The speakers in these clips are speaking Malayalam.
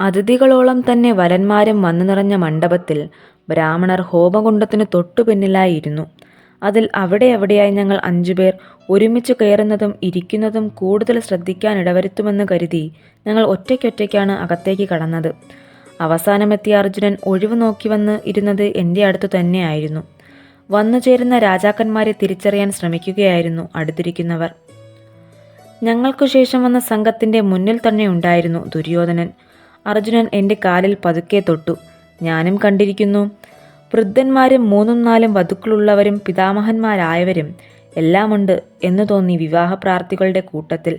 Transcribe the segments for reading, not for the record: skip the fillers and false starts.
അതിഥികളോളം തന്നെ വരന്മാരും വന്നു നിറഞ്ഞ മണ്ഡപത്തിൽ ബ്രാഹ്മണർ ഹോമകുണ്ഡത്തിനു തൊട്ടു പിന്നിലായിരുന്നു. അതിൽ അവിടെയായി ഞങ്ങൾ 5 പേർ ഒരുമിച്ചു കയറുന്നതും ഇരിക്കുന്നതും കൂടുതൽ ശ്രദ്ധിക്കാനിടവരുത്തുമെന്ന് കരുതി ഞങ്ങൾ ഒറ്റയ്ക്കൊറ്റയ്ക്കാണ് അകത്തേക്ക് കടന്നത്. അവസാനമെത്തിയ അർജുനൻ ഒഴിവു നോക്കി വന്ന് ഇരുന്നത് എൻ്റെ അടുത്തു തന്നെയായിരുന്നു. വന്നു ചേരുന്ന രാജാക്കന്മാരെ തിരിച്ചറിയാൻ ശ്രമിക്കുകയായിരുന്നു അടുത്തിരിക്കുന്നവർ. ഞങ്ങൾക്കു ശേഷം വന്ന സംഘത്തിൻ്റെ മുന്നിൽ തന്നെ ഉണ്ടായിരുന്നു ദുര്യോധനൻ. അർജുനൻ എൻ്റെ കാലിൽ പതുക്കെ തൊട്ടു. ഞാനും കണ്ടിരിക്കുന്നു. വൃദ്ധന്മാരും 3-4 വധുക്കളുള്ളവരും പിതാമഹന്മാരായവരും എല്ലാമുണ്ട് എന്നു തോന്നി വിവാഹപ്രാർത്ഥികളുടെ കൂട്ടത്തിൽ.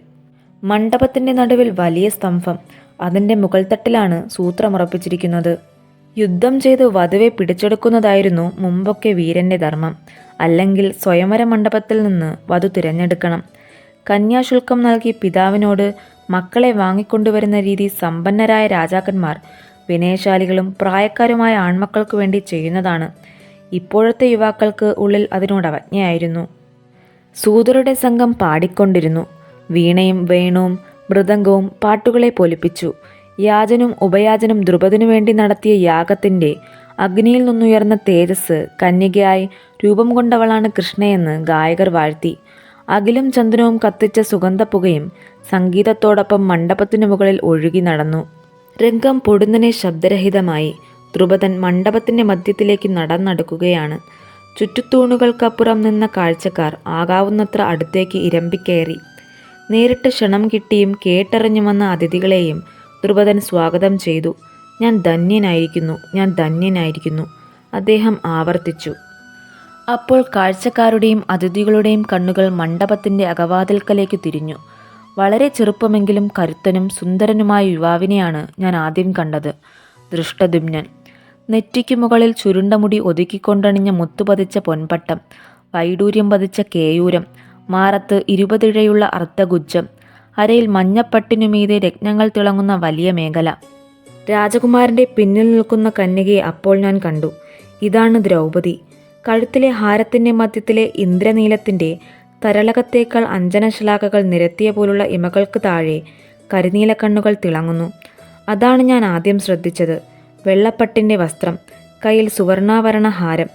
മണ്ഡപത്തിൻ്റെ നടുവിൽ വലിയ സ്തംഭം. അതിൻ്റെ മുകൾത്തട്ടിലാണ് സൂത്രമുറപ്പിച്ചിരിക്കുന്നത്. യുദ്ധം ചെയ്ത് വധുവെ പിടിച്ചെടുക്കുന്നതായിരുന്നു മുമ്പൊക്കെ വീരൻ്റെ ധർമ്മം. അല്ലെങ്കിൽ സ്വയംവര മണ്ഡപത്തിൽ നിന്ന് വധു തിരഞ്ഞെടുക്കണം. കന്യാശുൽക്കം നൽകി പിതാവിനോട് മക്കളെ വാങ്ങിക്കൊണ്ടുവരുന്ന രീതി സമ്പന്നരായ രാജാക്കന്മാർ വിനയശാലികളും പ്രായക്കാരുമായ ആൺമക്കൾക്കു വേണ്ടി ചെയ്യുന്നതാണ്. ഇപ്പോഴത്തെ യുവാക്കൾക്ക് ഉള്ളിൽ അതിനോട് അവജ്ഞയായിരുന്നു. സൂതരുടെ സംഘം പാടിക്കൊണ്ടിരുന്നു. വീണയും വേണുവും മൃദംഗവും പാട്ടുകളെ പൊലിപ്പിച്ചു. യാചനും ഉപയാചനും ദ്രുപദനു വേണ്ടി നടത്തിയ യാഗത്തിൻ്റെ അഗ്നിയിൽ നിന്നുയർന്ന തേജസ് കന്യകയായി രൂപം കൊണ്ടവളാണ് കൃഷ്ണയെന്ന് ഗായകർ വാഴ്ത്തി. അഖിലും ചന്ദ്രവും കത്തിച്ച സുഗന്ധപ്പുകയും സംഗീതത്തോടൊപ്പം മണ്ഡപത്തിനു മുകളിൽ ഒഴുകി നടന്നു. രംഗം പൊടുന്നനെ ശബ്ദരഹിതമായി. ദ്രുപദൻ മണ്ഡപത്തിൻ്റെ മധ്യത്തിലേക്ക് നടന്നടുക്കുകയാണ്. ചുറ്റുത്തൂണുകൾക്കപ്പുറം നിന്ന കാഴ്ചക്കാർ ആകാവുന്നത്ര അടുത്തേക്ക് ഇരമ്പിക്കയറി. നേരിട്ട് ക്ഷണം കിട്ടിയും കേട്ടറിഞ്ഞു വന്ന അതിഥികളെയും ദ്രുപദൻ സ്വാഗതം ചെയ്തു. ഞാൻ ധന്യനായിരിക്കുന്നു, ഞാൻ ധന്യനായിരിക്കുന്നു, അദ്ദേഹം ആവർത്തിച്ചു. അപ്പോൾ കാഴ്ചക്കാരുടെയും അതിഥികളുടെയും കണ്ണുകൾ മണ്ഡപത്തിൻ്റെ അകവാതിൽക്കലേക്ക് തിരിഞ്ഞു. വളരെ ചെറുപ്പമെങ്കിലും കരുത്തനും സുന്ദരനുമായ യുവാവിനെയാണ് ഞാൻ ആദ്യം കണ്ടത്. ദൃഷ്ടദ്യുമ്നൻ. നെറ്റിക്കു മുകളിൽ ചുരുണ്ട മുടി ഒതുക്കിക്കൊണ്ടണിഞ്ഞ മുത്തുപതിച്ച പൊൻപട്ടം, വൈഡൂര്യം പതിച്ച കേയൂരം, മാറത്ത് 20 ഇഴയുള്ള അർദ്ധഗുജ്ജം, അരയിൽ മഞ്ഞപ്പട്ടിനുമീതെ രത്നങ്ങൾ തിളങ്ങുന്ന വലിയ മേഖല. രാജകുമാരൻ്റെ പിന്നിൽ നിൽക്കുന്ന കന്യകയെ അപ്പോൾ ഞാൻ കണ്ടു. ഇതാണ് ദ്രൗപദി. കഴുത്തിലെ ഹാരത്തിൻ്റെ മധ്യത്തിലെ ഇന്ദ്രനീലത്തിൻ്റെ തരളകത്തേക്കാൾ അഞ്ജനശലാകകൾ നിരത്തിയ പോലുള്ള ഇമകൾക്ക് താഴെ കരിനീല കണ്ണുകൾ തിളങ്ങുന്നു. അതാണ് ഞാൻ ആദ്യം ശ്രദ്ധിച്ചത്. വെള്ളപ്പട്ടിൻ്റെ വസ്ത്രം, കയ്യിൽ സുവർണാഭരണ ഹാരം.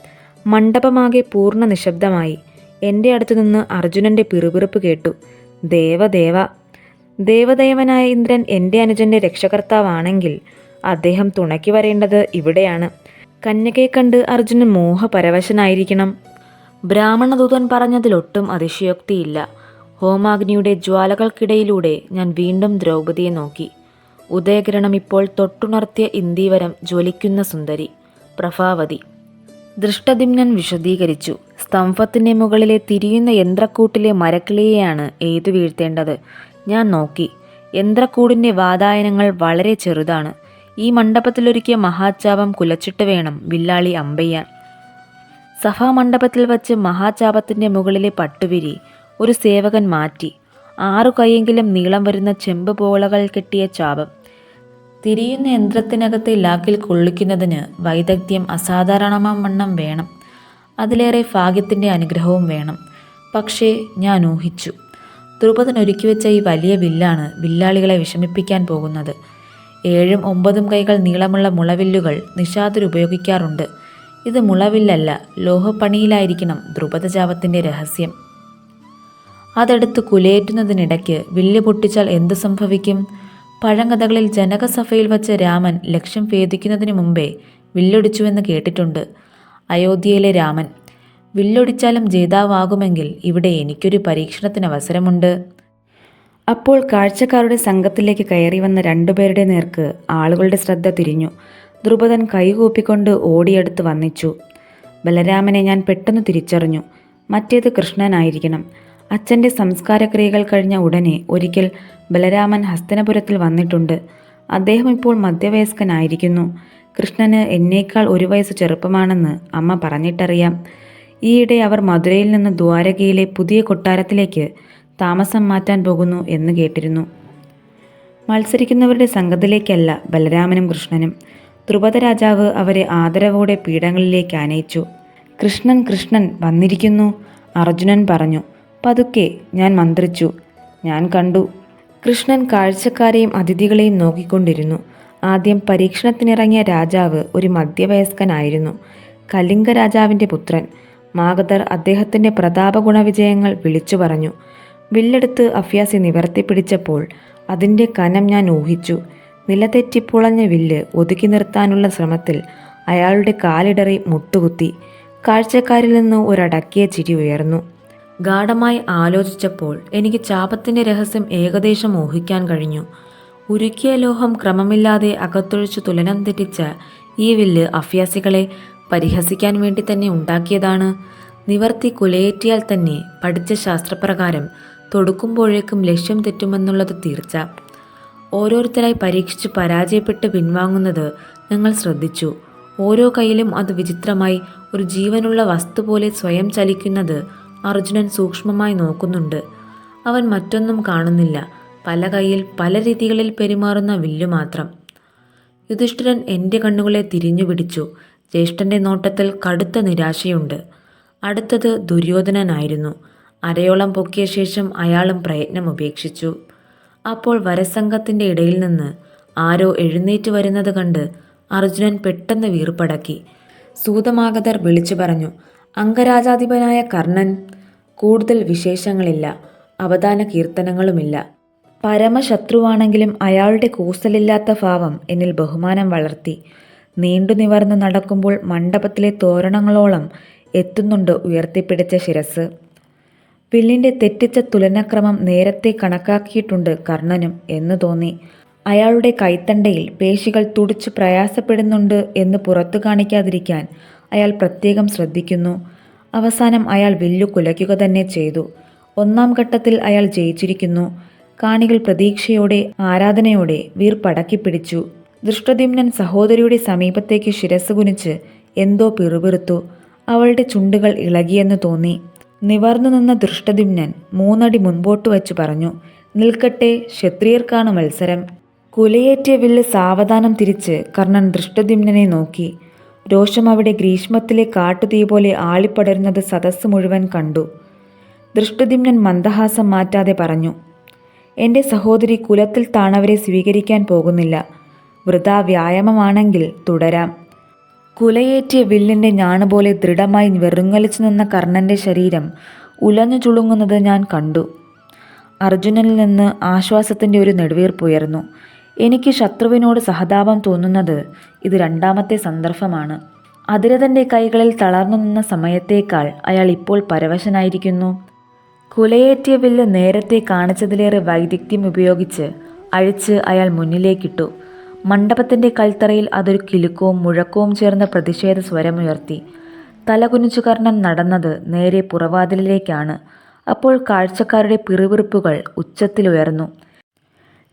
മണ്ഡപമാകെ പൂർണ്ണ നിശബ്ദമായി. എൻ്റെ അടുത്തു നിന്ന് അർജുനൻ്റെ പിറുപിറുപ്പ് കേട്ടു. ദേവദേവ! ദേവദേവനായ ഇന്ദ്രൻ എൻ്റെ അനുജൻ്റെ രക്ഷകർത്താവാണെങ്കിൽ അദ്ദേഹം തുണയ്ക്ക് വരേണ്ടത് ഇവിടെയാണ്. കന്യകയെ കണ്ട് അർജുനൻ മോഹപരവശനായിരിക്കണം. ബ്രാഹ്മണദൂതൻ പറഞ്ഞതിലൊട്ടും അതിശയോക്തിയില്ല. ഹോമാഗ്നിയുടെ ജ്വാലകൾക്കിടയിലൂടെ ഞാൻ വീണ്ടും ദ്രൗപദിയെ നോക്കി. ഉദയകിരണം ഇപ്പോൾ തൊട്ടുണർത്തിയ ഇന്ദീവരം ജ്വലിക്കുന്ന സുന്ദരി, പ്രഭാവതി. ദൃഷ്ടദ്യുമ്നൻ വിശദീകരിച്ചു. സ്തംഭത്തിൻ്റെ മുകളിലെ തിരിയുന്ന യന്ത്രക്കൂട്ടിലെ മരക്കിളിയെയാണ് എയ്തു വീഴ്ത്തേണ്ടത്. ഞാൻ നോക്കി. യന്ത്രക്കൂടിൻ്റെ വാതായനങ്ങൾ വളരെ ചെറുതാണ്. ഈ മണ്ഡപത്തിലൊരുക്കിയ മഹാചാപം കുലച്ചിട്ട് വേണം വില്ലാളി അമ്പെയ്യാൻ. സഭാമണ്ഡപത്തിൽ വച്ച് മഹാചാപത്തിൻ്റെ മുകളിലെ പട്ടുവിരി ഒരു സേവകൻ മാറ്റി. 6 കൈയെങ്കിലും നീളം വരുന്ന ചെമ്പ് പോളകൾ കെട്ടിയ ചാപം. തിരിയുന്ന യന്ത്രത്തിനകത്തെ ലാക്കിൽ കൊള്ളിക്കുന്നതിന് വൈദഗ്ധ്യം അസാധാരണമാം വണ്ണം വേണം. അതിലേറെ ഭാഗ്യത്തിൻ്റെ അനുഗ്രഹവും വേണം. പക്ഷേ ഞാൻ ഊഹിച്ചു, ദ്രുപദൻ ഒരുക്കിവെച്ച ഈ വലിയ വില്ലാണ് വില്ലാളികളെ വിഷമിപ്പിക്കാൻ പോകുന്നത്. 7ഉം 9ഉം കൈകൾ നീളമുള്ള മുളവില്ലുകൾ നിശാദർ ഉപയോഗിക്കാറുണ്ട്. ഇത് മുളവില്ലല്ല, ലോഹപ്പണിയിലായിരിക്കണം ദ്രുപദജാപത്തിൻ്റെ രഹസ്യം. അതെടുത്ത് കുലേറ്റുന്നതിനിടയ്ക്ക് വില്ല് പൊട്ടിച്ചാൽ എന്തു സംഭവിക്കും? പഴങ്കഥകളിൽ ജനകസഭയിൽ വച്ച് രാമൻ ലക്ഷ്യം ഭേദിക്കുന്നതിന് മുമ്പേ വില്ലൊടിച്ചുവെന്ന് കേട്ടിട്ടുണ്ട്. അയോധ്യയിലെ രാമൻ. വില്ലൊടിച്ചാലും ജേതാവാകുമെങ്കിൽ ഇവിടെ എനിക്കൊരു പരീക്ഷണത്തിന് അവസരമുണ്ട്. അപ്പോൾ കാഴ്ചക്കാരുടെ സംഘത്തിലേക്ക് കയറി വന്ന 2 പേരുടെ നേർക്ക് ആളുകളുടെ ശ്രദ്ധ തിരിഞ്ഞു. ദ്രുപദൻ കൈകൂപ്പിക്കൊണ്ട് ഓടിയെടുത്ത് വന്നിച്ചു. ബലരാമനെ ഞാൻ പെട്ടെന്ന് തിരിച്ചറിഞ്ഞു. മറ്റേത് കൃഷ്ണനായിരിക്കണം. അച്ഛൻ്റെ സംസ്കാരക്രിയകൾ കഴിഞ്ഞ ഉടനെ ഒരിക്കൽ ബലരാമൻ ഹസ്തനപുരത്തിൽ വന്നിട്ടുണ്ട്. അദ്ദേഹം ഇപ്പോൾ മധ്യവയസ്കനായിരിക്കുന്നു. കൃഷ്ണന് എന്നേക്കാൾ 1 വയസ്സ് ചെറുപ്പമാണെന്ന് അമ്മ പറഞ്ഞിട്ടറിയാം. ഈയിടെ അവർ മധുരയിൽ നിന്ന് ദ്വാരകയിലെ പുതിയ കൊട്ടാരത്തിലേക്ക് താമസം മാറ്റാൻ പോകുന്നു എന്ന് കേട്ടിരുന്നു. മത്സരിക്കുന്നവരുടെ സംഘത്തിലേക്കല്ല ബലരാമനും കൃഷ്ണനും. ദ്രുപദ രാജാവ് അവരെ ആദരവോടെ പീഠങ്ങളിലേക്ക് ആനയിച്ചു. കൃഷ്ണൻ കൃഷ്ണൻ വന്നിരിക്കുന്നു, അർജുനൻ പറഞ്ഞു. പതുക്കെ ഞാൻ മന്ത്രിച്ചു. ഞാൻ കണ്ടു. കൃഷ്ണൻ കാഴ്ചക്കാരെയും അതിഥികളെയും നോക്കിക്കൊണ്ടിരുന്നു. ആദ്യം പരീക്ഷണത്തിനിറങ്ങിയ രാജാവ് ഒരു മധ്യവയസ്കനായിരുന്നു. കലിംഗ രാജാവിൻ്റെ പുത്രൻ. മാഗധർ അദ്ദേഹത്തിൻ്റെ പ്രതാപഗുണവിജയങ്ങൾ വിളിച്ചു പറഞ്ഞു. വില്ലെടുത്ത് അഫ്യാസി നിവർത്തിപ്പിടിച്ചപ്പോൾ അതിൻ്റെ കനം ഞാൻ ഊഹിച്ചു. നിലതെറ്റിപ്പുളഞ്ഞ വില്ല് ഒതുക്കി നിർത്താനുള്ള ശ്രമത്തിൽ അയാളുടെ കാലിടറി മുട്ടുകുത്തി. കാഴ്ചക്കാരിൽ നിന്ന് ഒരടക്കിയ ചിരി ഉയർന്നു. ഗാഢമായി ആലോചിച്ചപ്പോൾ എനിക്ക് ചാപത്തിൻ്റെ രഹസ്യം ഏകദേശം ഊഹിക്കാൻ കഴിഞ്ഞു. ഉരുക്കിയ ലോഹം ക്രമമില്ലാതെ അകത്തൊഴിച്ചു തുലനം തെറ്റിച്ച ഈ വില്ല് അഫ്യാസികളെ പരിഹസിക്കാൻ വേണ്ടി തന്നെ ഉണ്ടാക്കിയതാണ്. നിവർത്തി കുലയേറ്റിയാൽ തന്നെ പഠിച്ച ശാസ്ത്രപ്രകാരം തൊടുക്കുമ്പോഴേക്കും ലക്ഷ്യം തെറ്റുമെന്നുള്ളത് തീർച്ച. ഓരോരുത്തരായി പരീക്ഷിച്ച് പരാജയപ്പെട്ട് പിൻവാങ്ങുന്നത് ഞങ്ങൾ ശ്രദ്ധിച്ചു. ഓരോ കൈയിലും അത് വിചിത്രമായി ഒരു ജീവനുള്ള വസ്തു പോലെ സ്വയം ചലിക്കുന്നത് അർജുനൻ സൂക്ഷ്മമായി നോക്കുന്നുണ്ട്. അവൻ മറ്റൊന്നും കാണുന്നില്ല. പല കൈയിൽ പല രീതികളിൽ പെരുമാറുന്ന വില്ലു മാത്രം. യുധിഷ്ഠിരൻ എൻ്റെ കണ്ണുകളെ തിരിഞ്ഞു പിടിച്ചു. ജ്യേഷ്ഠൻ്റെ നോട്ടത്തിൽ കടുത്ത നിരാശയുണ്ട്. അടുത്തത് ദുര്യോധനനായിരുന്നു. അരയോളം പൊക്കിയ ശേഷം അയാളും പ്രയത്നം ഉപേക്ഷിച്ചു. അപ്പോൾ വരസംഘത്തിൻ്റെ ഇടയിൽ നിന്ന് ആരോ എഴുന്നേറ്റ് വരുന്നത് കണ്ട് അർജുനൻ പെട്ടെന്ന് വീർപ്പടക്കി. സൂതമാഗധർ വിളിച്ചു പറഞ്ഞു, അംഗരാജാധിപനായ കർണൻ. കൂടുതൽ വിശേഷങ്ങളില്ല, അവദാന കീർത്തനങ്ങളുമില്ല. പരമശത്രുവാണെങ്കിലും അയാളുടെ കൂസലില്ലാത്ത ഭാവം എന്നിൽ ബഹുമാനം വളർത്തി. നീണ്ടു നിവർന്ന് നടക്കുമ്പോൾ മണ്ഡപത്തിലെ തോരണങ്ങളോളം എത്തുന്നുണ്ട് ഉയർത്തിപ്പിടിച്ച ശിരസ്. വില്ലിൻ്റെ തെറ്റിച്ച തുലനക്രമം നേരത്തെ കണക്കാക്കിയിട്ടുണ്ട് കർണനും എന്ന് തോന്നി. അയാളുടെ കൈത്തണ്ടയിൽ പേശികൾ തുടിച്ച് പ്രയാസപ്പെടുന്നുണ്ട് എന്ന് പുറത്തു കാണിക്കാതിരിക്കാൻ അയാൾ പ്രത്യേകം ശ്രദ്ധിക്കുന്നു. അവസാനം അയാൾ വില്ലു കുലയ്ക്കുക തന്നെ ചെയ്തു. ഒന്നാം ഘട്ടത്തിൽ അയാൾ ജയിച്ചിരിക്കുന്നു. കാണികൾ പ്രതീക്ഷയോടെ ആരാധനയോടെ വീർപ്പടക്കി പിടിച്ചു. ദൃഷ്ടദ്യുമ്നൻ സഹോദരിയുടെ സമീപത്തേക്ക് ശിരസ് കുനിച്ച് എന്തോ പിറുപിറുത്തു. അവളുടെ ചുണ്ടുകൾ ഇളകിയെന്ന് തോന്നി. നിവർന്നു നിന്ന ദൃഷ്ടദ്യുമ്നൻ 3 അടി മുൻപോട്ട് വച്ചു പറഞ്ഞു, നിൽക്കട്ടെ, ക്ഷത്രിയർക്കാണ് മത്സരം. കുലയേറ്റിയ വില്ല് സാവധാനം തിരിച്ച് കർണൻ ദൃഷ്ടദ്യുമ്നനെ നോക്കി. രോഷം അവിടെ ഗ്രീഷ്മത്തിലെ കാട്ടുതീ പോലെ ആളിപ്പടരുന്നത് സദസ്സ് മുഴുവൻ കണ്ടു. ദൃഷ്ടദ്യുമ്നൻ മന്ദഹാസം മാറ്റാതെ പറഞ്ഞു, എൻ്റെ സഹോദരി കുലത്തിൽ താണവരെ സ്വീകരിക്കാൻ പോകുന്നില്ല. വൃഥാ വ്യായാമമാണെങ്കിൽ തുടരാം. കുലയേറ്റിയ വില്ലിൻ്റെ ഞാണുപോലെ ദൃഢമായി വെറുങ്ങലിച്ചു നിന്ന കർണൻ്റെ ശരീരം ഉലഞ്ഞു ചുളുങ്ങുന്നത് ഞാൻ കണ്ടു. അർജുനനിൽ നിന്ന് ആശ്വാസത്തിൻ്റെ ഒരു നെടുവീർപ്പുയർന്നു. എനിക്ക് ശത്രുവിനോട് സഹതാപം തോന്നുന്നത് ഇത് 2ാമത്തെ സന്ദർഭമാണ്. അതിരഥൻ്റെ കൈകളിൽ തളർന്നു നിന്ന സമയത്തേക്കാൾ അയാൾ ഇപ്പോൾ പരവശനായിരിക്കുന്നു. കുലയേറ്റിയ വില്ല് നേരത്തെ കാണിച്ചതിലേറെ വൈദഗ്ധ്യം ഉപയോഗിച്ച് അഴിച്ച് അയാൾ മുന്നിലേക്കിട്ടു. മണ്ഡപത്തിൻ്റെ കൽത്തറയിൽ അതൊരു കിലുക്കവും മുഴക്കവും ചേർന്ന പ്രതിഷേധ സ്വരമുയർത്തി. തലകുനിച്ചു കർണൻ നടന്നത് നേരെ പുറവാതിലിലേക്കാണ്. അപ്പോൾ കാഴ്ചക്കാരുടെ പിറുപിറുപ്പുകൾ ഉച്ചത്തിലുയർന്നു.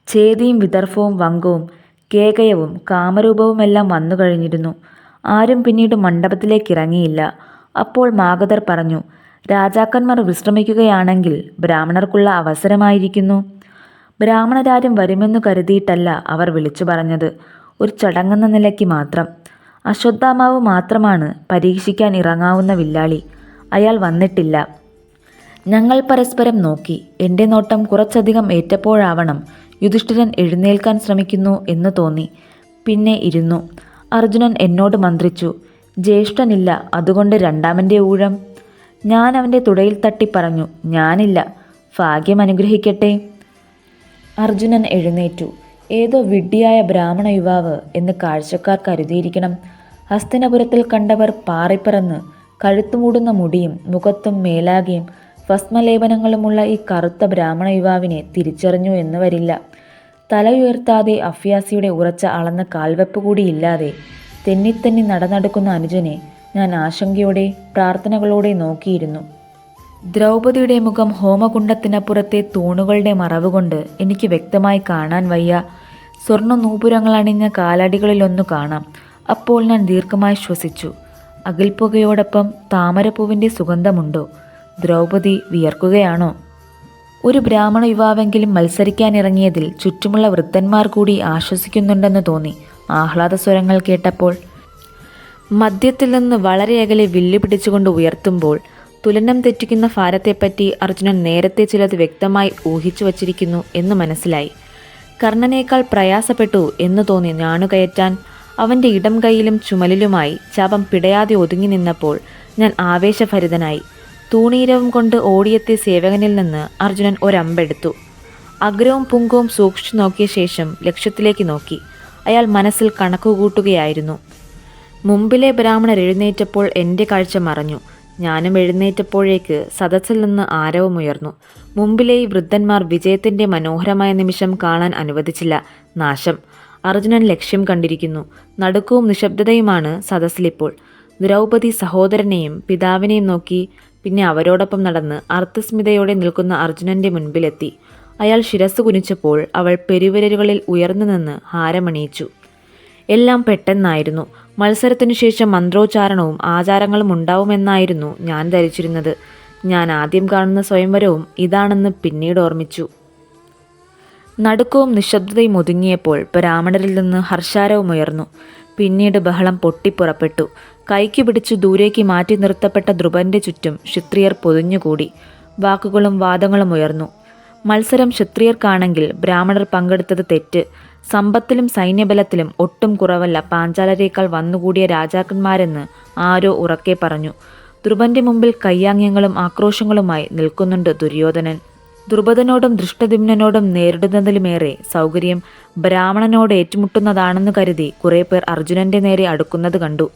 ഛേദിയും വിദർഭവും വങ്കവും കേകയവും കാമരൂപവുമെല്ലാം വന്നു കഴിഞ്ഞിരുന്നു. ആരും പിന്നീട് മണ്ഡപത്തിലേക്കിറങ്ങിയില്ല. അപ്പോൾ മാഗധർ പറഞ്ഞു, രാജാക്കന്മാർ വിശ്രമിക്കുകയാണെങ്കിൽ ബ്രാഹ്മണർക്കുള്ള അവസരമായിരിക്കുന്നു. ബ്രാഹ്മണരാരും വരുമെന്നു കരുതിയിട്ടല്ല അവർ വിളിച്ചു പറഞ്ഞത്. ഒരു ചടങ്ങെന്ന നിലയ്ക്ക് മാത്രം. അശ്വത്ഥാമാവ് മാത്രമാണ് പരീക്ഷിക്കാൻ ഇറങ്ങാവുന്ന വില്ലാളി. അയാൾ വന്നിട്ടില്ല. ഞങ്ങൾ പരസ്പരം നോക്കി. എൻ്റെ നോട്ടം കുറച്ചധികം ഏറ്റപ്പോഴാവണം യുധിഷ്ഠിരൻ എഴുന്നേൽക്കാൻ ശ്രമിക്കുന്നു എന്ന് തോന്നി. പിന്നെ ഇരുന്നു. അർജുനൻ എന്നോട് മന്ത്രിച്ചു, ജ്യേഷ്ഠനില്ല, അതുകൊണ്ട് 2ാമൻ്റെ ഊഴം. ഞാൻ അവൻ്റെ തുടയിൽ തട്ടി പറഞ്ഞു, ഞാനില്ല, ഭാഗ്യം അനുഗ്രഹിക്കട്ടെ. അർജുനൻ എഴുന്നേറ്റു. ഏതോ വിഡ്ഢിയായ ബ്രാഹ്മണ യുവാവ് എന്ന് കാഴ്ചക്കാർ കരുതിയിരിക്കണം. ഹസ്തിനപുരത്തിൽ കണ്ടവർ പാറിപ്പറന്ന് കഴുത്തുമൂടുന്ന മുടിയും മുഖത്തും മേലാകെയും ഭസ്മലേപനങ്ങളുമുള്ള ഈ കറുത്ത ബ്രാഹ്മണ യുവാവിനെ തിരിച്ചറിഞ്ഞു എന്ന് വരില്ല. തല ഉയർത്താതെ അഫ്യാസിയുടെ ഉറച്ച അളന്ന കാൽവെപ്പ് കൂടിയില്ലാതെ തെന്നിത്തെന്നി നടന്നെടുക്കുന്ന അനുജനെ ഞാൻ ആശങ്കയോടെ പ്രാർത്ഥനകളോടെ നോക്കിയിരുന്നു. ദ്രൗപദിയുടെ മുഖം ഹോമകുണ്ടത്തിനപ്പുറത്തെ തൂണുകളുടെ മറവുകൊണ്ട് എനിക്ക് വ്യക്തമായി കാണാൻ വയ്യ. സ്വർണ്ണ നൂപുരങ്ങളണിഞ്ഞ കാലടികളിലൊന്നു കാണാം. അപ്പോൾ ഞാൻ ദീർഘമായി ശ്വസിച്ചു. അകിൽപ്പുകയോടൊപ്പം താമരപ്പൂവിൻ്റെ സുഗന്ധമുണ്ടോ? ദ്രൗപദി വിയർക്കുകയാണോ? ഒരു ബ്രാഹ്മണ യുവാവെങ്കിലും മത്സരിക്കാനിറങ്ങിയതിൽ ചുറ്റുമുള്ള വൃദ്ധന്മാർ കൂടി ആശ്വസിക്കുന്നുണ്ടെന്ന് തോന്നി ആഹ്ലാദ സ്വരങ്ങൾ കേട്ടപ്പോൾ. മധ്യത്തിൽ നിന്ന് വളരെ അകലെ വില്ല് പിടിച്ചുകൊണ്ട് ഉയർത്തുമ്പോൾ തുലനം തെറ്റിക്കുന്ന ഭാരത്തെപ്പറ്റി അർജുനൻ നേരത്തെ ചിലത് വ്യക്തമായി ഊഹിച്ചു വച്ചിരിക്കുന്നു എന്ന് മനസ്സിലായി. കർണനേക്കാൾ പ്രയാസപ്പെട്ടു എന്ന് തോന്നി ഞാണുകയറ്റാൻ. അവൻ്റെ ഇടം കൈയിലും ചുമലിലുമായി ശവം പിടയാതെ ഒതുങ്ങി നിന്നപ്പോൾ ഞാൻ ആവേശഭരിതനായി. തൂണീരവും കൊണ്ട് ഓടിയെത്തിയ സേവകനിൽ നിന്ന് അർജുനൻ ഒരമ്പെടുത്തു. അഗ്രവും പുങ്കവും സൂക്ഷിച്ചു നോക്കിയ ശേഷം ലക്ഷ്യത്തിലേക്ക് നോക്കി. അയാൾ മനസ്സിൽ കണക്കുകൂട്ടുകയായിരുന്നു. മുമ്പിലെ ബ്രാഹ്മണർ എഴുന്നേറ്റപ്പോൾ എൻ്റെ കാഴ്ച മറഞ്ഞു. ഞാനും എഴുന്നേറ്റപ്പോഴേക്ക് സദസ്സിൽ നിന്ന് ആരവമുയർന്നു. മുമ്പിലെ ഈ വൃദ്ധന്മാർ വിജയത്തിൻ്റെ മനോഹരമായ നിമിഷം കാണാൻ അനുവദിച്ചില്ല. നാശം! അർജുനൻ ലക്ഷ്യം കണ്ടിരിക്കുന്നു. നടുക്കവും നിശബ്ദതയുമാണ് സദസ്സിലിപ്പോൾ. ദ്രൗപദി സഹോദരനെയും പിതാവിനെയും നോക്കി, പിന്നെ അവരോടൊപ്പം നടന്ന് അർത്ഥസ്മിതയോടെ നിൽക്കുന്ന അർജുനൻ്റെ മുൻപിലെത്തി. അയാൾ ശിരസ് കുനിച്ചപ്പോൾ അവൾ പെരുവിരലുകളിൽ ഉയർന്നു നിന്ന് ഹാരമണിയിച്ചു. എല്ലാം പെട്ടെന്നായിരുന്നു. മത്സരത്തിനു ശേഷം മന്ത്രോച്ചാരണവും ആചാരങ്ങളും ഉണ്ടാവുമെന്നായിരുന്നു ഞാൻ ധരിച്ചിരുന്നത്. ഞാൻ ആദ്യം കാണുന്ന സ്വയംവരവും ഇതാണെന്ന് പിന്നീട് ഓർമ്മിച്ചു. നടുക്കവും നിശബ്ദതയും ഒതുങ്ങിയപ്പോൾ ബ്രാഹ്മണരിൽ നിന്ന് ഹർഷാരവമുയർന്നു. പിന്നീട് ബഹളം പൊട്ടിപ്പുറപ്പെട്ടു. കൈക്ക് പിടിച്ചു ദൂരേക്ക് മാറ്റി നിർത്തപ്പെട്ട ധ്രുവന്റെ ചുറ്റും ക്ഷത്രിയർ പൊതിഞ്ഞുകൂടി. വാക്കുകളും വാദങ്ങളും ഉയർന്നു. മത്സരം ക്ഷത്രിയർക്കാണെങ്കിൽ ബ്രാഹ്മണർ പങ്കെടുത്തത് തെറ്റ്. സമ്പത്തിലും സൈന്യബലത്തിലും ഒട്ടും കുറവല്ല പാഞ്ചാലരേക്കാൾ വന്നുകൂടിയ രാജാക്കന്മാരെന്ന് ആരോ ഉറക്കെ പറഞ്ഞു. ധ്രുവന്റെ മുമ്പിൽ കയ്യാങ്യങ്ങളും ആക്രോശങ്ങളുമായി നിൽക്കുന്നുണ്ട് ദുര്യോധനൻ. ദ്രുപദനോടും ദൃഷ്ടദ്യുമ്നോടും നേരിടുന്നതിലുമേറെ സൗകര്യം ബ്രാഹ്മണനോട് ഏറ്റുമുട്ടുന്നതാണെന്ന് കരുതി കുറേ പേർ അർജുനന്റെ നേരെ അടുക്കുന്നത് കണ്ടു.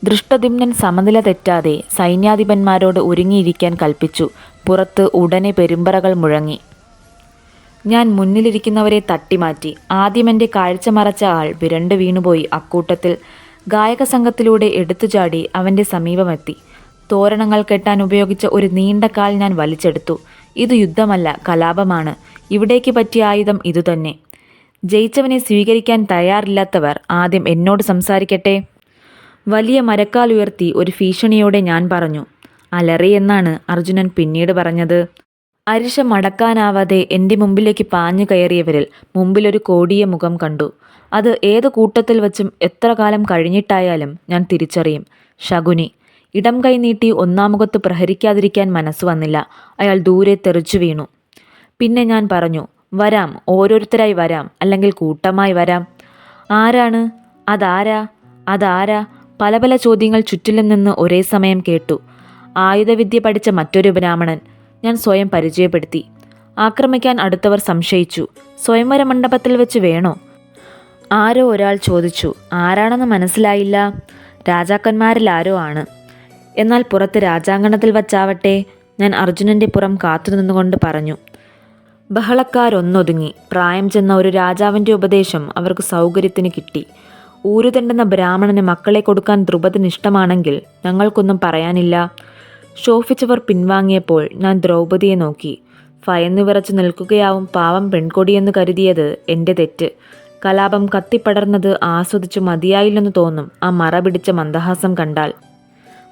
ദൃഷ്ടദ്യുമ്നൻ സമനില തെറ്റാതെ സൈന്യാധിപന്മാരോട് ഒരുങ്ങിയിരിക്കാൻ കൽപ്പിച്ചു. പുറത്ത് ഉടനെ പെരുമ്പറകൾ മുഴങ്ങി. ഞാൻ മുന്നിലിരിക്കുന്നവരെ തട്ടിമാറ്റി. ആദ്യം എൻ്റെ കാഴ്ച മറച്ച ആൾ വിരണ്ടു വീണുപോയി. അക്കൂട്ടത്തിൽ ഗായക സംഘത്തിലൂടെ എടുത്തുചാടി അവൻ്റെ സമീപമെത്തി. തോരണങ്ങൾ കെട്ടാൻ ഉപയോഗിച്ച ഒരു നീണ്ട കാൽ ഞാൻ വലിച്ചെടുത്തു. ഇത് യുദ്ധമല്ല, കലാപമാണ്. ഇവിടേക്ക് പറ്റിയ ആയുധം ഇതുതന്നെ. ജയിച്ചവനെ സ്വീകരിക്കാൻ തയ്യാറില്ലാത്തവർ ആദ്യം എന്നോട് സംസാരിക്കട്ടെ. വലിയ മരക്കാൽ ഉയർത്തി ഒരു ഭീഷണിയോടെ ഞാൻ പറഞ്ഞു. അലറി എന്നാണ് അർജുനൻ പിന്നീട് പറഞ്ഞത്. അരിശ മടക്കാനാവാതെ എൻ്റെ മുമ്പിലേക്ക് പാഞ്ഞു കയറിയവരിൽ മുമ്പിലൊരു കോടിയ മുഖം കണ്ടു. അത് ഏത് കൂട്ടത്തിൽ വച്ചും എത്ര കാലം കഴിഞ്ഞിട്ടായാലും ഞാൻ തിരിച്ചറിയും. ശകുനി. ഇടം കൈ നീട്ടി ഒന്നാമുഖത്ത് പ്രഹരിക്കാതിരിക്കാൻ മനസ്സ് വന്നില്ല. അയാൾ ദൂരെ തെറിച്ചു വീണു. പിന്നെ ഞാൻ പറഞ്ഞു, വരാം, ഓരോരുത്തരായി വരാം, അല്ലെങ്കിൽ കൂട്ടമായി വരാം. ആരാണ്? അതാരാ? പല പല ചോദ്യങ്ങൾ ചുറ്റിലും നിന്ന് ഒരേ സമയം കേട്ടു. ആയുധവിദ്യ പഠിച്ച മറ്റൊരു ബ്രാഹ്മണൻ. ഞാൻ സ്വയം പരിചയപ്പെടുത്തി. ആക്രമിക്കാൻ അടുത്തവർ സംശയിച്ചു. സ്വയംവര മണ്ഡപത്തിൽ വെച്ച് വേണോ? ആരോ ഒരാൾ ചോദിച്ചു. ആരാണെന്ന് മനസ്സിലായില്ല. രാജാക്കന്മാരിൽ ആരോ ആണ്. എന്നാൽ പുറത്ത് രാജാങ്കണത്തിൽ വച്ചാവട്ടെ. ഞാൻ അർജുനൻ്റെ പുറം കാത്തുനിന്നുകൊണ്ട് പറഞ്ഞു. ബഹളക്കാരൊന്നൊതുങ്ങി. പ്രായം ചെന്ന ഒരു രാജാവിൻ്റെ ഉപദേശം അവർക്ക് സൗകര്യത്തിന് കിട്ടി. ഊരുതണ്ടെന്ന ബ്രാഹ്മണന് മക്കളെ കൊടുക്കാൻ ദ്രുപദന് ഇഷ്ടമാണെങ്കിൽ ഞങ്ങൾക്കൊന്നും പറയാനില്ല. ശോഭിച്ചവർ പിൻവാങ്ങിയപ്പോൾ ഞാൻ ദ്രൗപദിയെ നോക്കി. ഭയന്നു വിറച്ചു നിൽക്കുകയാവും പാവം പെൺകൊടിയെന്ന് കരുതിയത് എൻ്റെ തെറ്റ്. കലാപം കത്തിപ്പടർന്നത് ആസ്വദിച്ചു മതിയായില്ലെന്ന് തോന്നും ആ മറ പിടിച്ച മന്ദഹാസം കണ്ടാൽ.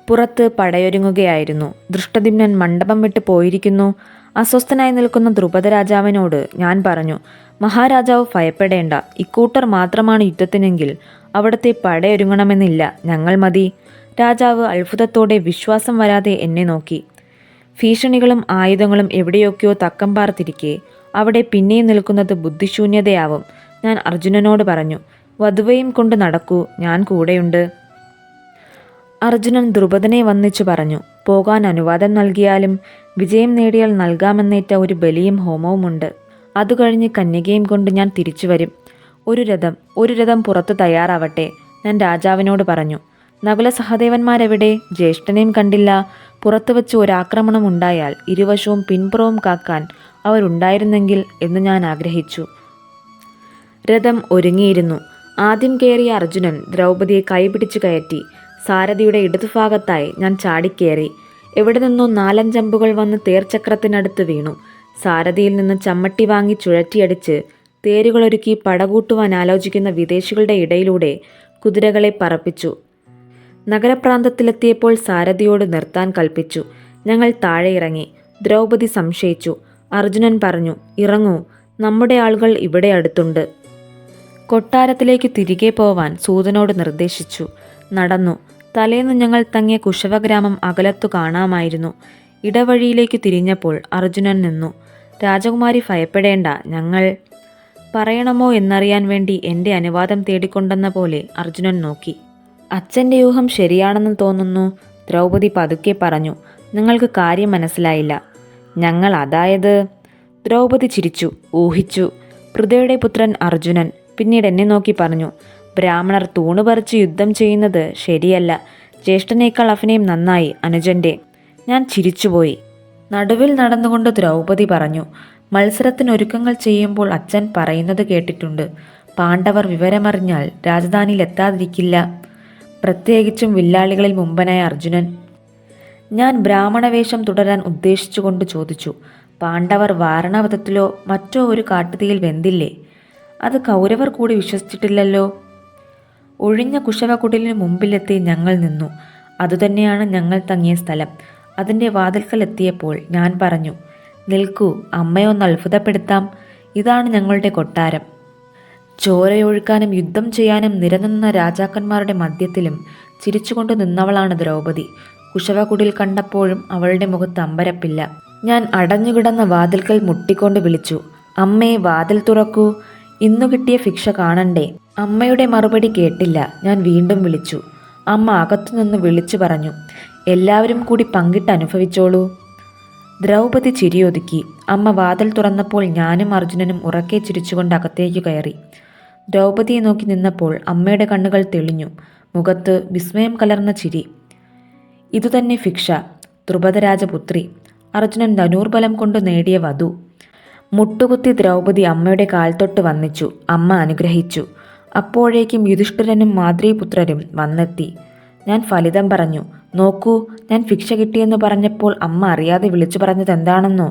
പുറത്ത് പടയൊരുങ്ങുകയായിരുന്നു. ദൃഷ്ടദ്യുമ്നൻ മണ്ഡപം വിട്ട് പോയിരിക്കുന്നു. അസ്വസ്ഥനായി നിൽക്കുന്ന ദ്രുപദ രാജാവിനോട് ഞാൻ പറഞ്ഞു, മഹാരാജാവ് ഭയപ്പെടേണ്ട. ഇക്കൂട്ടർ മാത്രമാണ് യുദ്ധത്തിനെങ്കിൽ അവിടത്തെ പടയൊരുങ്ങണമെന്നില്ല, ഞങ്ങൾ മതി. രാജാവ് അത്ഭുതത്തോടെ വിശ്വാസം വരാതെ എന്നെ നോക്കി. ഭീഷണികളും ആയുധങ്ങളും എവിടെയൊക്കെയോ തക്കം പാർത്തിരിക്കെ അവിടെ പിന്നെയും നിൽക്കുന്നത് ബുദ്ധിശൂന്യതയാവും. ഞാൻ അർജുനനോട് പറഞ്ഞു, വധുവയും കൊണ്ട് നടക്കൂ, ഞാൻ കൂടെയുണ്ട്. അർജുനൻ ദ്രുപദനെ വന്നിച്ചു പറഞ്ഞു, പോകാൻ അനുവാദം നൽകിയാലും വിജയം നേടിയാൽ നൽകാമെന്നേറ്റ ഒരു ബലിയും ഹോമവുമുണ്ട്. അതു കഴിഞ്ഞ് കന്യകയും കൊണ്ട് ഞാൻ തിരിച്ചു വരും. ഒരു രഥം പുറത്ത് തയ്യാറാവട്ടെ, ഞാൻ രാജാവിനോട് പറഞ്ഞു. നകുല സഹദേവന്മാരെവിടെ? ജ്യേഷ്ഠനെയും കണ്ടില്ല. പുറത്തു വച്ച് ഒരാക്രമണം ഉണ്ടായാൽ ഇരുവശവും പിൻപുറവും കാക്കാൻ അവരുണ്ടായിരുന്നെങ്കിൽ എന്ന് ഞാൻ ആഗ്രഹിച്ചു. രഥം ഒരുങ്ങിയിരുന്നു. ആദ്യം കയറിയ അർജുനൻ ദ്രൗപദിയെ കൈപിടിച്ചു കയറ്റി. സാരഥിയുടെ ഇടതുഭാഗത്തായി ഞാൻ ചാടിക്കേറി. എവിടെ നിന്നോ 4-5 അമ്പുകൾ വന്ന് തേർചക്രത്തിനടുത്ത് വീണു. സാരഥിയിൽ നിന്ന് ചമ്മട്ടി വാങ്ങി ചുഴറ്റിയടിച്ച് തേരുകളൊരുക്കി പടകൂട്ടുവാൻ ആലോചിക്കുന്ന വിദേശികളുടെ ഇടയിലൂടെ കുതിരകളെ പറപ്പിച്ചു. നഗരപ്രാന്തത്തിലെത്തിയപ്പോൾ സാരഥിയോട് നിർത്താൻ കൽപ്പിച്ചു. ഞങ്ങൾ താഴെ ഇറങ്ങി. ദ്രൗപദി സംശയിച്ചു. അർജുനൻ പറഞ്ഞു, ഇറങ്ങൂ, നമ്മുടെ ആളുകൾ ഇവിടെ അടുത്തുണ്ട്. കൊട്ടാരത്തിലേക്ക് തിരികെ പോവാൻ സൂതനോട് നിർദ്ദേശിച്ചു. നടന്നു. തലേന്ന് ഞങ്ങൾ തങ്ങിയ കുശവഗ്രാമം അകലത്തു കാണാമായിരുന്നു. ഇടവഴിയിലേക്ക് തിരിഞ്ഞപ്പോൾ അർജുനൻ നിന്നു. രാജകുമാരി ഭയപ്പെടേണ്ട, ഞങ്ങൾ പറയണമോ എന്നറിയാൻ വേണ്ടി എൻ്റെ അനുവാദം തേടിക്കൊണ്ടെന്ന പോലെ അർജുനൻ നോക്കി. അച്ഛൻ്റെ ഊഹം ശരിയാണെന്ന് തോന്നുന്നു. ദ്രൗപദി പതുക്കെ പറഞ്ഞു. നിങ്ങൾക്ക് കാര്യം മനസ്സിലായില്ല. ഞങ്ങൾ അതായത്. ദ്രൗപദി ചിരിച്ചു. ഊഹിച്ചു. പൃഥയുടെ പുത്രൻ അർജുനൻ. പിന്നീട് എന്നെ നോക്കി പറഞ്ഞു, ബ്രാഹ്മണർ തൂണ് പറിച്ച് യുദ്ധം ചെയ്യുന്നത് ശരിയല്ല. ജ്യേഷ്ഠനേക്കാൾ അഭിനയം നന്നായി അനുജൻ്റെ. ഞാൻ ചിരിച്ചുപോയി. നടുവിൽ നടന്നുകൊണ്ട് ദ്രൗപദി പറഞ്ഞു, മത്സരത്തിനൊരുക്കങ്ങൾ ചെയ്യുമ്പോൾ അച്ഛൻ പറയുന്നത് കേട്ടിട്ടുണ്ട്. പാണ്ഡവർ വിവരമറിഞ്ഞാൽ രാജധാനിയിൽ എത്താതിരിക്കില്ല. പ്രത്യേകിച്ചും വില്ലാളികളിൽ മുമ്പനായ അർജുനൻ. ഞാൻ ബ്രാഹ്മണവേഷം തുടരാൻ ഉദ്ദേശിച്ചുകൊണ്ട് ചോദിച്ചു, പാണ്ഡവർ വാരണവധത്തിലോ മറ്റോ ഒരു കാട്ടുതീയിൽ വെന്തില്ലേ? അത് കൗരവർ കൂടി വിശ്വസിച്ചിട്ടില്ലല്ലോ. ഒഴിഞ്ഞ കുശവകുടിലിന് മുമ്പിലെത്തി ഞങ്ങൾ നിന്നു. അതുതന്നെയാണ് ഞങ്ങൾ തങ്ങിയ സ്ഥലം. അതിൻ്റെ വാതിൽക്കൽ എത്തിയപ്പോൾ ഞാൻ പറഞ്ഞു, നിൽക്കൂ, അമ്മയൊന്ന് അത്ഭുതപ്പെടുത്താം. ഇതാണ് ഞങ്ങളുടെ കൊട്ടാരം. ചോരയൊഴുക്കാനും യുദ്ധം ചെയ്യാനും നിരനിന്ന രാജാക്കന്മാരുടെ മധ്യത്തിലും ചിരിച്ചുകൊണ്ട് നിന്നവളാണ് ദ്രൗപദി. കുശവകുടിൽ കണ്ടപ്പോഴും അവളുടെ മുഖത്ത് അമ്പരപ്പില്ല. ഞാൻ അടഞ്ഞുകിടന്ന വാതിൽക്കൽ മുട്ടിക്കൊണ്ട് വിളിച്ചു, അമ്മേ, വാതിൽ തുറക്കൂ, ഇന്നു കിട്ടിയ ഭിക്ഷ കാണണ്ടേ. അമ്മയുടെ മറുപടി കേട്ടില്ല. ഞാൻ വീണ്ടും വിളിച്ചു. അമ്മ അകത്തുനിന്ന് വിളിച്ചു പറഞ്ഞു, എല്ലാവരും കൂടി പങ്കിട്ട് അനുഭവിച്ചോളൂ. ദ്രൗപദി ചിരിയൊതുക്കി. അമ്മ വാതിൽ തുറന്നപ്പോൾ ഞാനും അർജുനനും ഉറക്കെ ചിരിച്ചുകൊണ്ട് അകത്തേക്ക് കയറി. ദ്രൗപദിയെ നോക്കി നിന്നപ്പോൾ അമ്മയുടെ കണ്ണുകൾ തെളിഞ്ഞു. മുഖത്ത് വിസ്മയം കലർന്ന ചിരി. ഇതുതന്നെ ഭിക്ഷ. ദ്രുപദരാജപുത്രി. അർജുനൻ ധനൂർബലം കൊണ്ട് നേടിയ വധു. മുട്ടുകുത്തി ദ്രൗപദി അമ്മയുടെ കാൽത്തൊട്ട് വന്നിച്ചു. അമ്മ അനുഗ്രഹിച്ചു. അപ്പോഴേക്കും യുധിഷ്ഠിരനും മാദ്രീപുത്രരും വന്നെത്തി. ഞാൻ ഫലിതം പറഞ്ഞു. നോക്കൂ, ഞാൻ ഭിക്ഷ കിട്ടിയെന്ന് പറഞ്ഞപ്പോൾ അമ്മ അറിയാതെ വിളിച്ചു പറഞ്ഞത് എന്താണെന്നോ?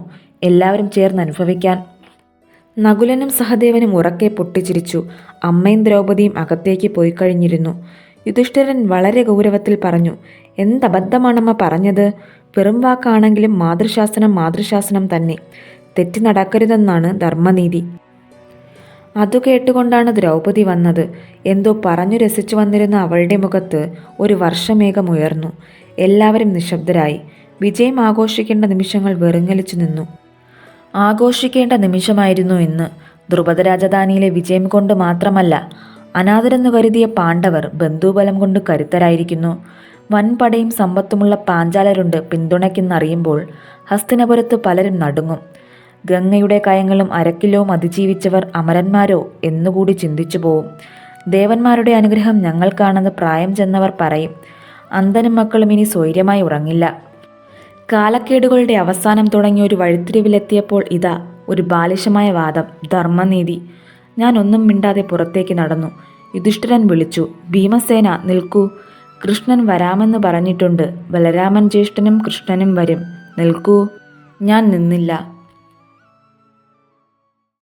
എല്ലാവരും ചേർന്ന് അനുഭവിക്കാൻ. നകുലനും സഹദേവനും ഉറക്കെ പൊട്ടിച്ചിരിച്ചു. അമ്മയും ദ്രൗപദിയും അകത്തേക്ക് പോയി കഴിഞ്ഞിരുന്നു. യുധിഷ്ഠിരൻ വളരെ ഗൗരവത്തിൽ പറഞ്ഞു, എന്തബദ്ധമാണമ്മ പറഞ്ഞത്? വെറും വാക്കാണെങ്കിലും മാതൃശാസനം മാതൃശാസനം തന്നെ. തെറ്റി നടക്കരുതെന്നാണ് ധർമ്മനീതി. അതു കേട്ടുകൊണ്ടാണ് ദ്രൗപദി വന്നത്. എന്തോ പറഞ്ഞു രസിച്ചു വന്നിരുന്ന അവളുടെ മുഖത്ത് ഒരു വർഷമേഘമുയർന്നു. എല്ലാവരും നിശബ്ദരായി. വിജയം ആഘോഷിക്കേണ്ട നിമിഷങ്ങൾ വെറുങ്ങലിച്ചു നിന്നു. ആഘോഷിക്കേണ്ട നിമിഷമായിരുന്നു ഇന്ന്. ദ്രുപദ രാജധാനിയിലെ വിജയം കൊണ്ട് മാത്രമല്ല, അനാഥരെന്ന് കരുതിയ പാണ്ഡവർ ബന്ധുബലം കൊണ്ട് കരുത്തരായിരിക്കുന്നു. വൻപടയും സമ്പത്തുമുള്ള പാഞ്ചാലരുണ്ട് പിന്തുണയ്ക്കെന്നറിയുമ്പോൾ ഹസ്തിനപുരത്ത് പലരും നടുങ്ങും. ഗംഗയുടെ കയങ്ങളും അരക്കിലവും അതിജീവിച്ചവർ അമരന്മാരോ എന്നുകൂടി ചിന്തിച്ചു പോവും. ദേവന്മാരുടെ അനുഗ്രഹം ഞങ്ങൾക്കാണെന്ന് പ്രായം ചെന്നവർ പറയും. അന്ധനും മക്കളും ഇനി സ്വൈര്യമായി ഉറങ്ങില്ല. കാലക്കേടുകളുടെ അവസാനം തുടങ്ങിയ ഒരു വഴിത്തിരിവിലെത്തിയപ്പോൾ ഇതാ ഒരു ബാലിശമായ വാദം, ധർമ്മനീതി. ഞാൻ ഒന്നും മിണ്ടാതെ പുറത്തേക്ക് നടന്നു. യുധിഷ്ഠിരൻ വിളിച്ചു, ഭീമസേന നിൽക്കൂ, കൃഷ്ണൻ വരാമെന്ന് പറഞ്ഞിട്ടുണ്ട്. ബലരാമൻ ജ്യേഷ്ഠനും കൃഷ്ണനും വരും. നിൽക്കൂ. ഞാൻ നിന്നില്ല.